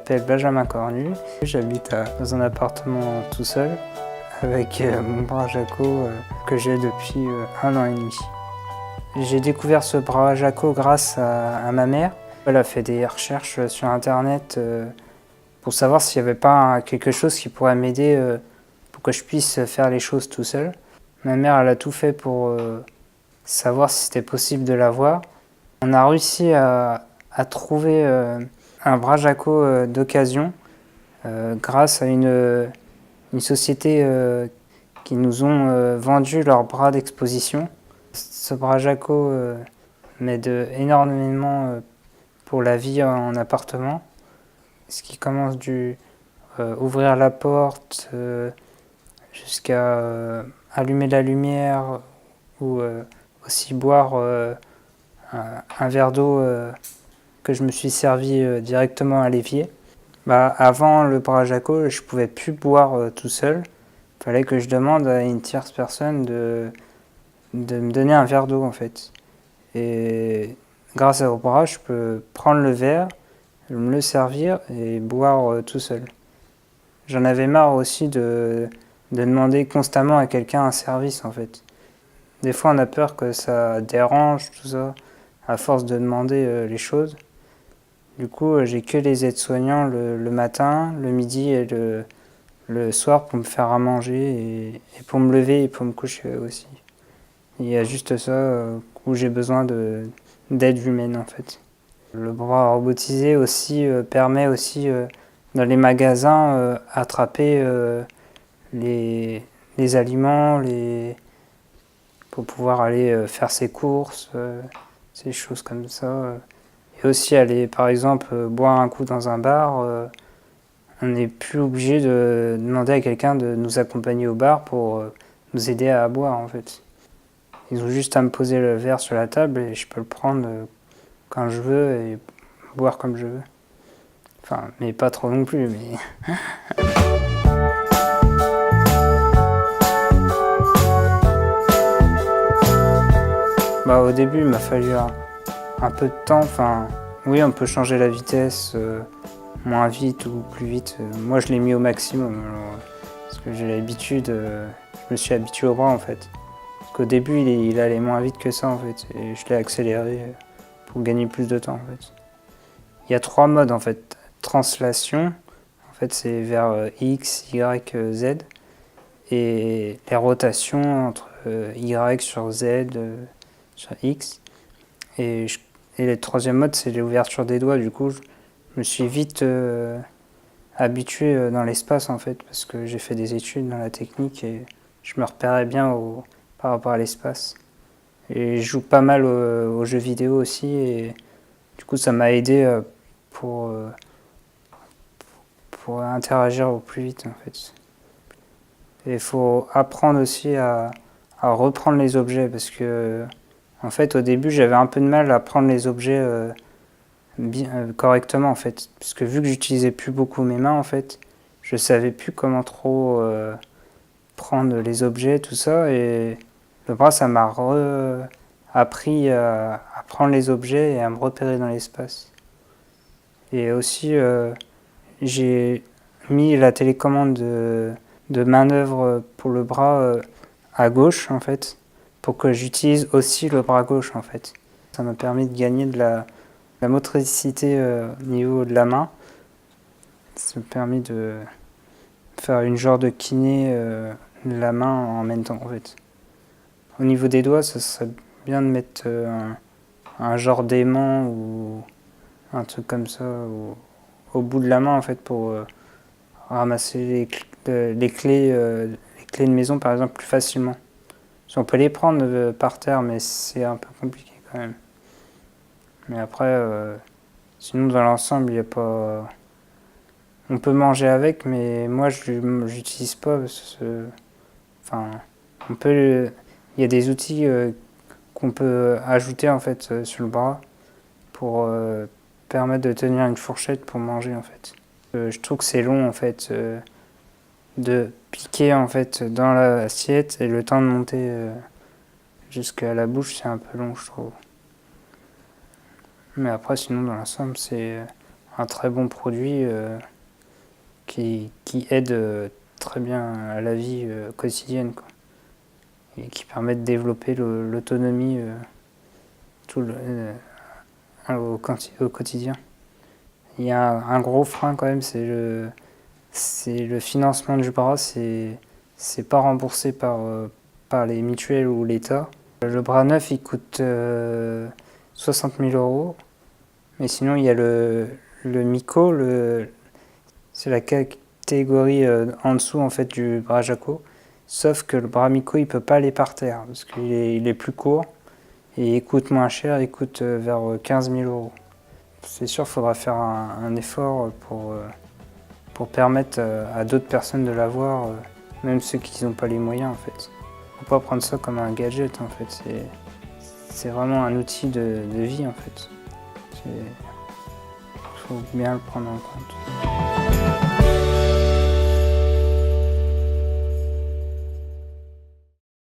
m'appelle Benjamin Cornu. J'habite dans un appartement tout seul avec mon bras Jaco que j'ai depuis 1 an et demi. J'ai découvert ce bras Jaco grâce à ma mère. Elle a fait des recherches sur internet pour savoir s'il n'y avait pas quelque chose qui pourrait m'aider pour que je puisse faire les choses tout seul. Ma mère elle a tout fait pour savoir si c'était possible de l'avoir. On a réussi à trouver un bras Jaco d'occasion grâce à une société qui nous ont vendu leur bras d'exposition. Ce bras Jaco m'aide énormément pour la vie en appartement. Ce qui commence du ouvrir la porte jusqu'à allumer la lumière ou aussi boire un verre d'eau que je me suis servi directement à l'évier. Avant le bras Jaco, je ne pouvais plus boire tout seul. Il fallait que je demande à une tierce personne de me donner un verre d'eau en fait. Et grâce au bras, je peux prendre le verre, me le servir et boire tout seul. J'en avais marre aussi de demander constamment à quelqu'un un service en fait. Des fois on a peur que ça dérange tout ça, à force de demander les choses. Du coup j'ai que les aides-soignants le matin, le midi et le soir pour me faire à manger et pour me lever et pour me coucher aussi. Il y a juste ça où j'ai besoin d'aide humaine en fait. Le bras robotisé aussi permet aussi dans les magasins attraper les aliments, pour pouvoir aller faire ses courses, ces choses comme ça. Et aussi aller par exemple boire un coup dans un bar. On n'est plus obligé de demander à quelqu'un de nous accompagner au bar pour nous aider à boire en fait. Ils ont juste à me poser le verre sur la table et je peux le prendre quand je veux et boire comme je veux. Enfin, mais pas trop non plus, mais... Au début, il m'a fallu un peu de temps. Enfin, oui, on peut changer la vitesse, moins vite ou plus vite. Moi, je l'ai mis au maximum, alors, parce que j'ai l'habitude, je me suis habitué au bras en fait. Parce qu'au début, il allait moins vite que ça en fait, et je l'ai accéléré pour gagner plus de temps en fait. Il y a 3 modes en fait. Translation, en fait c'est vers X, Y, Z. Et les rotations entre Y sur Z, sur X. Et le 3e mode c'est l'ouverture des doigts. Du coup je me suis vite habitué dans l'espace en fait. Parce que j'ai fait des études dans la technique et je me repérais bien par rapport à l'espace. Et je joue pas mal aux jeux vidéo aussi. Et du coup ça m'a aidé pour interagir au plus vite en fait. Et il faut apprendre aussi à reprendre les objets parce que en fait au début j'avais un peu de mal à prendre les objets correctement en fait. Parce que vu que j'utilisais plus beaucoup mes mains en fait, je savais plus comment trop prendre les objets, tout ça, et le bras ça m'a appris à prendre les objets et à me repérer dans l'espace. Et aussi j'ai mis la télécommande de manœuvre pour le bras à gauche en fait, pour que j'utilise aussi le bras gauche en fait. Ça m'a permis de gagner de la motricité au niveau de la main. Ça m'a permis de faire une genre de kiné de la main en même temps en fait. Au niveau des doigts, ça serait bien de mettre un genre d'aimant ou un truc comme ça au bout de la main en fait pour ramasser les clés de maison par exemple plus facilement. On peut les prendre par terre mais c'est un peu compliqué quand même. Mais après, sinon dans l'ensemble il n'y a pas... On peut manger avec mais moi je l'utilise pas parce que... Enfin, il y a des outils qu'on peut ajouter en fait sur le bras pour permettre de tenir une fourchette pour manger en fait. Je trouve que c'est long en fait de piquer en fait dans l'assiette et le temps de monter jusqu'à la bouche c'est un peu long je trouve. Mais après sinon dans l'ensemble c'est un très bon produit qui aide très bien à la vie quotidienne, quoi, et qui permet de développer l'autonomie au quotidien. Il y a un gros frein quand même, c'est le financement du bras, c'est pas remboursé par les mutuelles ou l'État. Le bras neuf, il coûte 60 000 €, mais sinon il y a le MICO, c'est la catégorie en dessous en fait du bras Jaco, sauf que le bras MICO il peut pas aller par terre parce qu'il est plus court et il coûte moins cher, il coûte vers 15 000 €. C'est sûr, il faudra faire un effort pour permettre à d'autres personnes de l'avoir, même ceux qui n'ont pas les moyens en fait. Faut pas prendre ça comme un gadget en fait, c'est vraiment un outil de vie en fait. Il faut bien le prendre en compte.